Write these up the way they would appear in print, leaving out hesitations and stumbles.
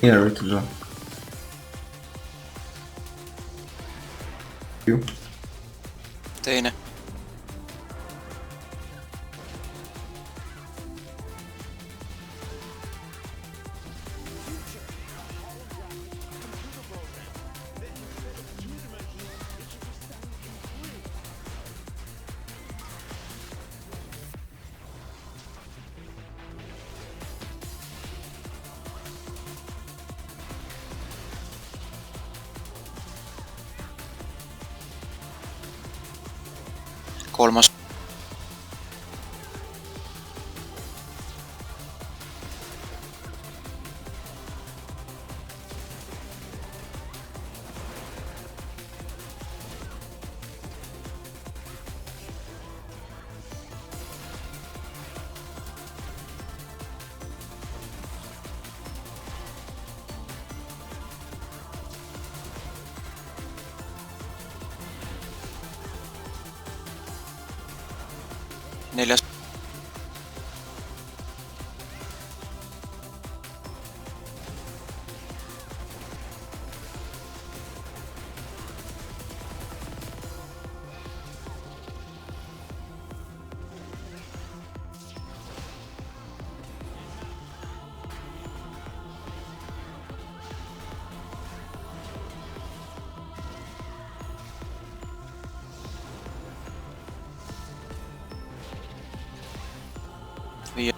Millal ütleb seda? Ju. Teine. Kolmas. Neljas. Viies.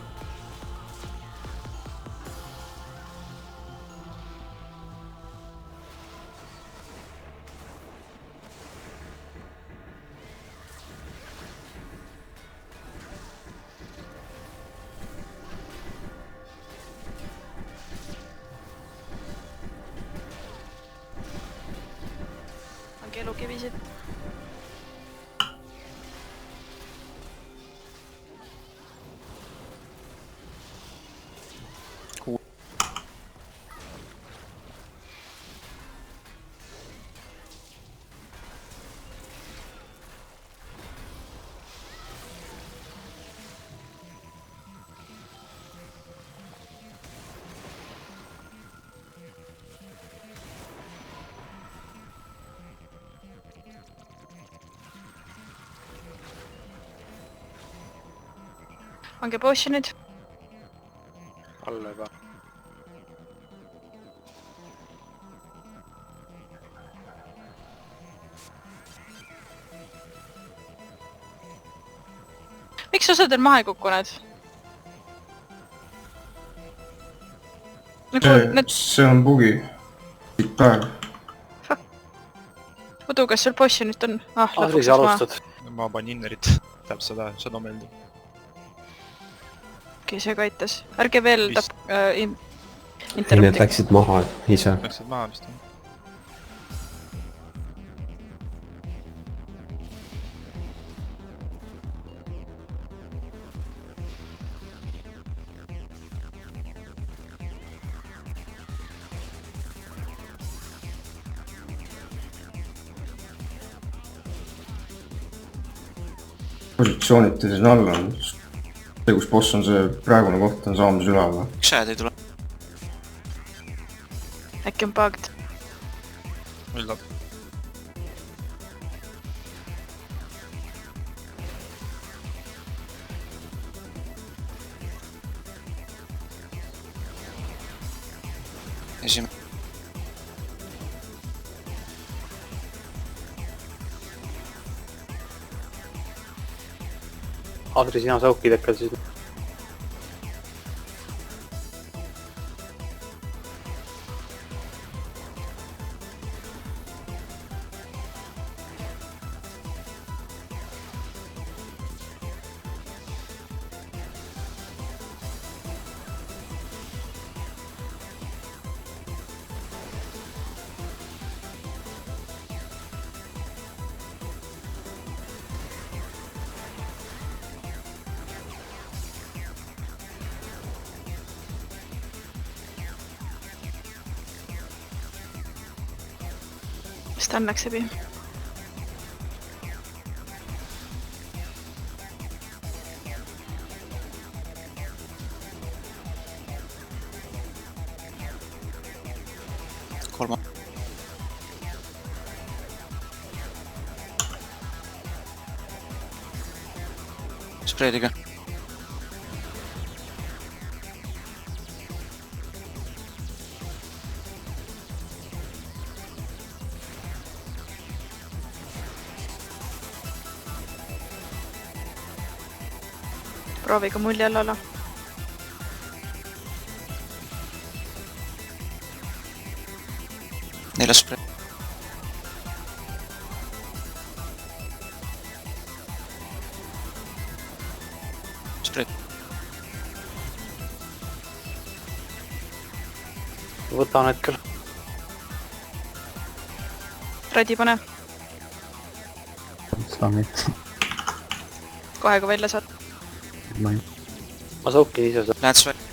On kelukivisid. Ongi potionid. Alla juba. Miks osadel maha ei kukkunud? See on bugi. Päev. Muidu, kas sul potionit on? Adrisi alustad. Ma panin Innerit, täpselt seda meeldib. Okei, see ka aitas. Ärge veel Vist. Need interrupti. läksid maha ise. Läksid maha vist. Positsiooniti siin all on. See, kus boss on see praegune koht on saamas üleval. Miks sääd ei tule? Äkki on bugged. Üldab. Esimene. Adri, sina saukid äkki siis. Stan läks läbi. spreediga. prooviga mulli all olla. Neljas spreed. Spreed. võtan hetkel. Radi pane. Slammit. Kohe kui välja saad. ma saukin ise seda. Lähed välja.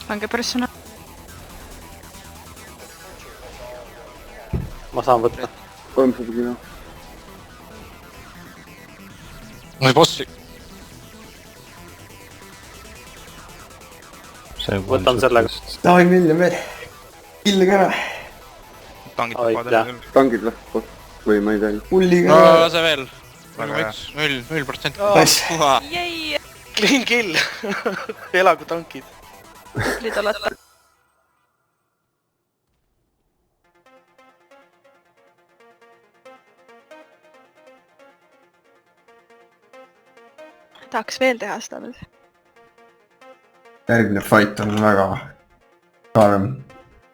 Lange persona. ma saan võtta. 300 kilo. ma ei bossi. võtan sellega. Davai, William veel. Killige ära. Tangid Aitäh. tapavad küll. Tangid või? Või ma ei tea. Pulliga no ära. lase veel. Väga hea. 0%. Nice. Jäi! Clean kill. elagu tankid. Liid olete. Tahaks veel teha seda nüüd. Järgmine fight on väga karm.